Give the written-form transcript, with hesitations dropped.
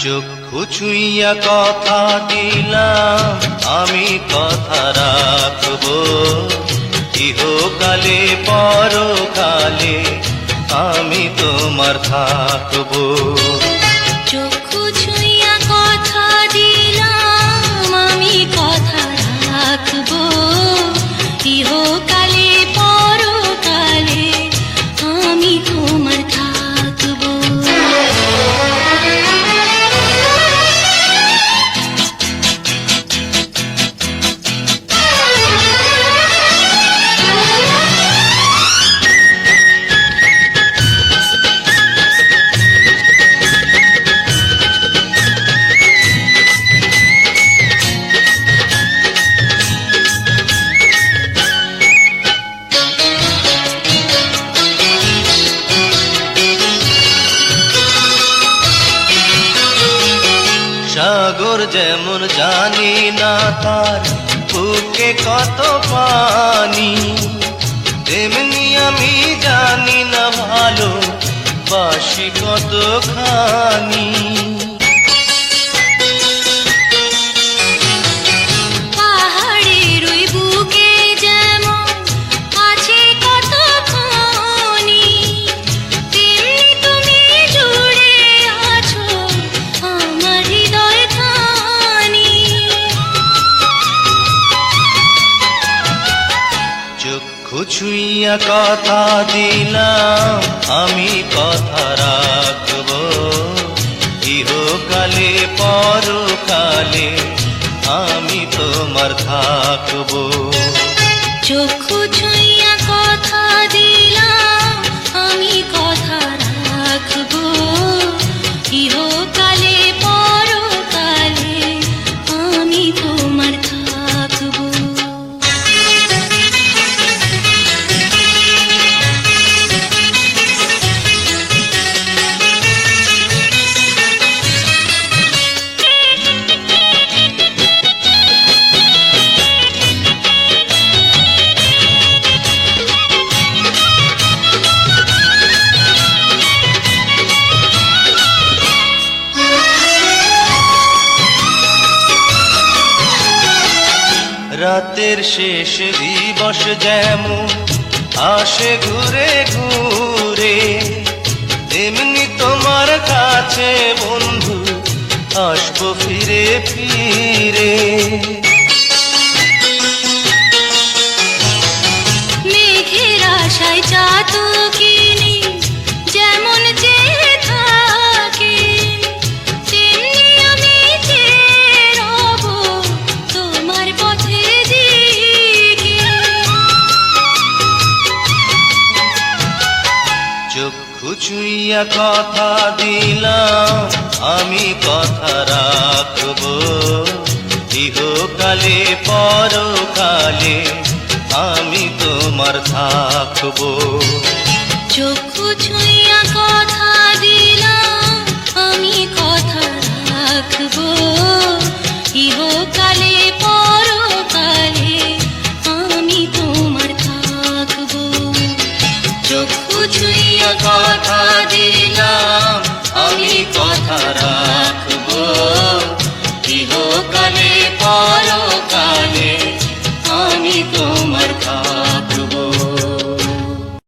চক্ষু ছুঁইয়া কথা দিলাম আমি কথা রাখবো, ইহকালে পরকালে আমি তোমার থাকবো। চক্ষু ছুঁইয়া কথা দিলাম আমি কথা রাখবো, ইহকালে পরকালে আমি তোমার থাকবো। সাগর যেমন জানি না তার বুকে কত পানি, তেমনি আমি জানি না ভালো বাসি কতখানি। পাহাড়ের ওই বুকে যেমন আছে কত খনি, তেমনি তুমি জুড়ে আছো আমার হৃদয় খানি। চক্ষু ছুঁইয়া কথা দিলাম আমি কথা রাখবো, ইহকালে পরকালে আমি তোমার থাকবো। চক্ষু ছুঁইয়া কথা দিলাম আমি কথা রাখবো, ইহকালে পরকালে আমি তোমার থাকবো। রাতের শেষ দিবস যেমন আসে ঘুরে ঘুরে, তেমনি তোমার কাছে বন্ধু আসবো ফিরে ফিরে। মেঘের আশায় চাতকিনি যেমন চেয়ে থাকে, তেমনি আমি চেয়ে রব তোমার পথের দিকে। চক্ষু ছুঁইয়া কথা দিলাম আমি কথা রাখবো, ইহকালে পরকালে আমি তোমার থাকবো। চক্ষু ছুঁইয়া কথা দিলাম আমি কথা রাখবো, ইহকালে পরকালে আমি তোমার থাকবো। চক্ষু ছুঁইয়া কথা দিলাম আমি কথা রাখবো, ইহকালে পরকালে